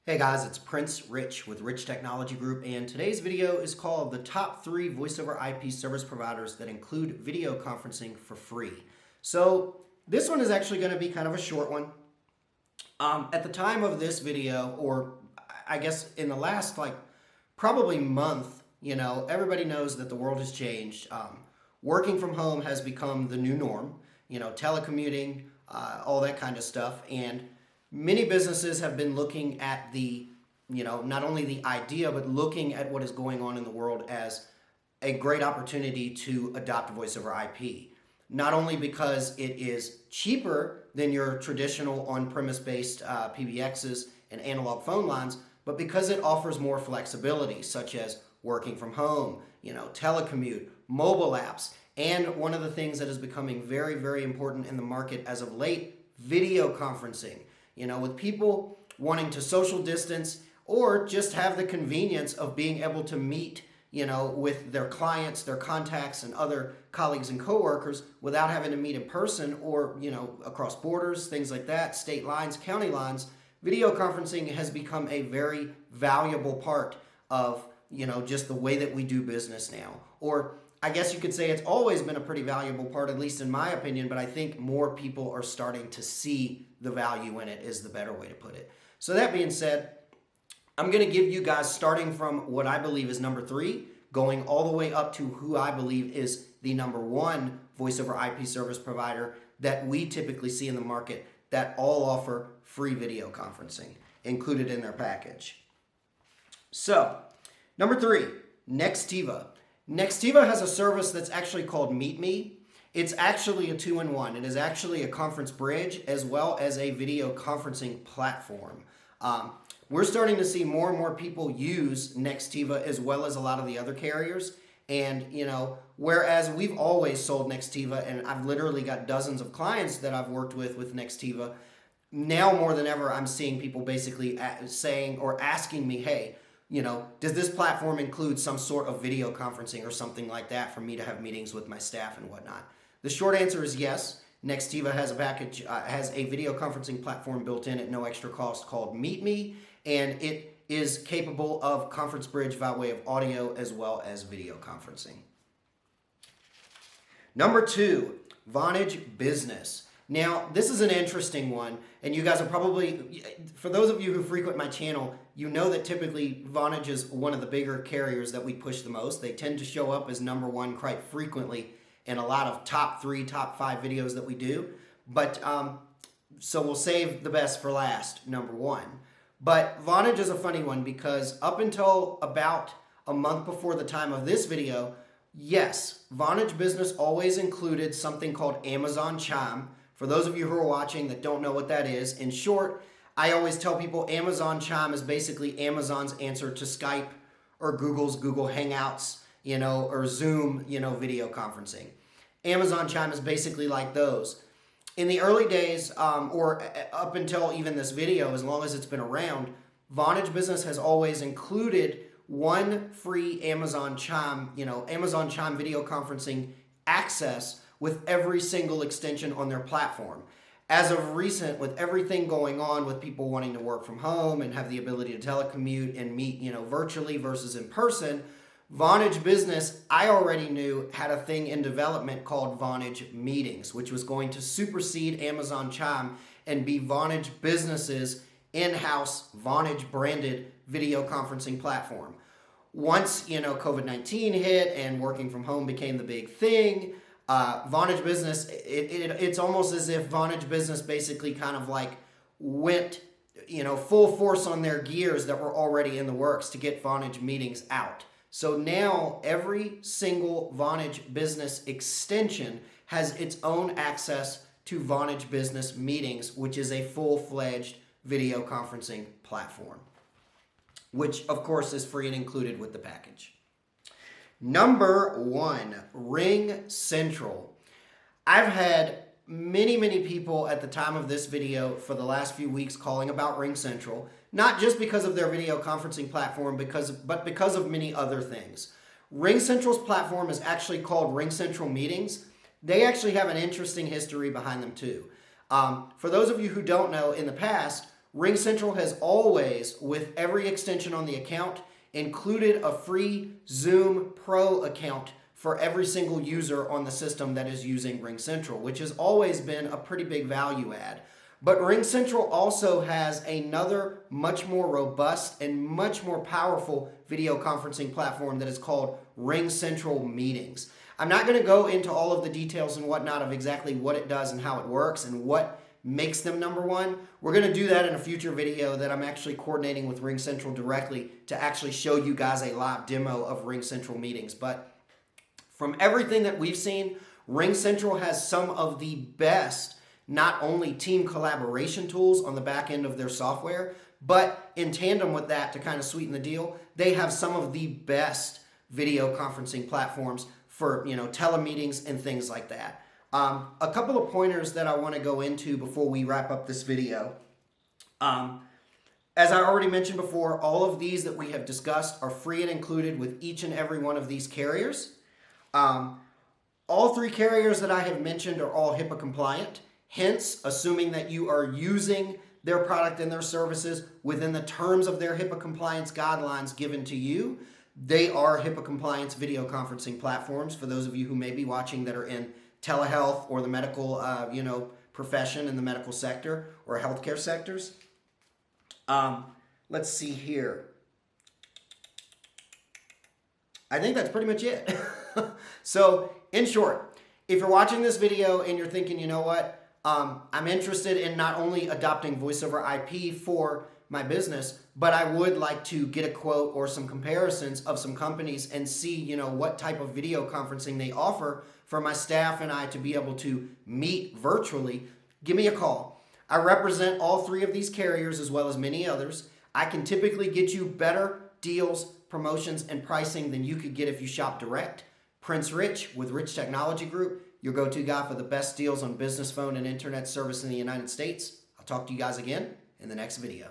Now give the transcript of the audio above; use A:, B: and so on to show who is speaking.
A: Hey guys, it's Prince Rich with Rich Technology Group, and today's video is called the top 3 voice over IP service providers that include video conferencing for free. So this one is actually going to be kind of a short one. At the time of this video, or I guess in the last probably month, everybody knows that the world has changed. Working from home has become the new norm, telecommuting, all that kind of stuff, and many businesses have been looking at not only the idea, but looking at what is going on in the world as a great opportunity to adopt voice over IP. Not only because it is cheaper than your traditional on-premise based PBXs and analog phone lines, but because it offers more flexibility, such as working from home, telecommute, mobile apps, and one of the things that is becoming very, very important in the market as of late, video conferencing. With people wanting to social distance or just have the convenience of being able to meet, with their clients, their contacts, and other colleagues and coworkers without having to meet in person or, across borders, things like that, state lines, county lines, video conferencing has become a very valuable part of, just the way that we do business now. Or I guess you could say it's always been a pretty valuable part, at least in my opinion, but I think more people are starting to see the value in it is the better way to put it. So that being said, I'm going to give you guys, starting from what I believe is number 3, going all the way up to who I believe is the number 1 voice over IP service provider that we typically see in the market that all offer free video conferencing included in their package. So, number 3, Nextiva. Nextiva has a service that's actually called Meet Me. It's actually a 2-in-1. It is actually a conference bridge as well as a video conferencing platform. We're starting to see more and more people use Nextiva as well as a lot of the other carriers. And, whereas we've always sold Nextiva, and I've literally got dozens of clients that I've worked with Nextiva, now more than ever, I'm seeing people basically saying or asking me, hey, does this platform include some sort of video conferencing or something like that for me to have meetings with my staff and whatnot? The short answer is yes. Nextiva has a package, has a video conferencing platform built in at no extra cost called Meet Me, and it is capable of conference bridge by way of audio as well as video conferencing. Number 2, Vonage Business. Now, this is an interesting one, and you guys are probably, for those of you who frequent my channel, you know that typically Vonage is one of the bigger carriers that we push the most. They tend to show up as number 1 quite frequently in a lot of top 3, top 5 videos that we do. But, so we'll save the best for last, number 1. But Vonage is a funny one because up until about a month before the time of this video, yes, Vonage Business always included something called Amazon Chime. For those of you who are watching that don't know what that is, in short, I always tell people Amazon Chime is basically Amazon's answer to Skype or Google's Google Hangouts, or Zoom, video conferencing. Amazon Chime is basically like those. In the early days, or up until even this video, as long as it's been around, Vonage Business has always included one free Amazon Chime, Amazon Chime video conferencing access with every single extension on their platform. As of recent, with everything going on with people wanting to work from home and have the ability to telecommute and meet, virtually versus in person, Vonage Business, I already knew, had a thing in development called Vonage Meetings, which was going to supersede Amazon Chime and be Vonage Business's in-house Vonage branded video conferencing platform. Once, COVID-19 hit and working from home became the big thing, Vonage Business, it's almost as if Vonage Business basically kind of went, full force on their gears that were already in the works to get Vonage Meetings out. So now every single Vonage Business extension has its own access to Vonage Business Meetings, which is a full-fledged video conferencing platform, which of course is free and included with the package. Number 1, RingCentral. I've had many people at the time of this video for the last few weeks calling about RingCentral, not just because of their video conferencing platform, but because of many other things. RingCentral's platform is actually called RingCentral Meetings. They actually have an interesting history behind them too. For those of you who don't know, in the past, RingCentral has always, with every extension on the account, included a free Zoom Pro account for every single user on the system that is using RingCentral, which has always been a pretty big value add. But RingCentral also has another much more robust and much more powerful video conferencing platform that is called RingCentral Meetings. I'm not going to go into all of the details and whatnot of exactly what it does and how it works and what makes them number one. We're going to do that in a future video that I'm actually coordinating with RingCentral directly to actually show you guys a live demo of RingCentral Meetings. But from everything that we've seen, RingCentral has some of the best not only team collaboration tools on the back end of their software, but in tandem with that, to kind of sweeten the deal, they have some of the best video conferencing platforms for, telemeetings and things like that. A couple of pointers that I want to go into before we wrap up this video. As I already mentioned before, all of these that we have discussed are free and included with each and every one of these carriers. All three carriers that I have mentioned are all HIPAA compliant. Hence, assuming that you are using their product and their services within the terms of their HIPAA compliance guidelines given to you, they are HIPAA compliance video conferencing platforms for those of you who may be watching that are in telehealth or the medical, profession in the medical sector or healthcare sectors. Let's see here. I think that's pretty much it. So, in short, if you're watching this video and you're thinking, you know what, I'm interested in not only adopting voice over IP for my business, but I would like to get a quote or some comparisons of some companies and see, what type of video conferencing they offer for my staff and I to be able to meet virtually, give me a call. I represent all three of these carriers as well as many others. I can typically get you better deals, promotions, and pricing than you could get if you shop direct. Prince Rich with Rich Technology Group, your go-to guy for the best deals on business phone and internet service in the United States. I'll talk to you guys again in the next video.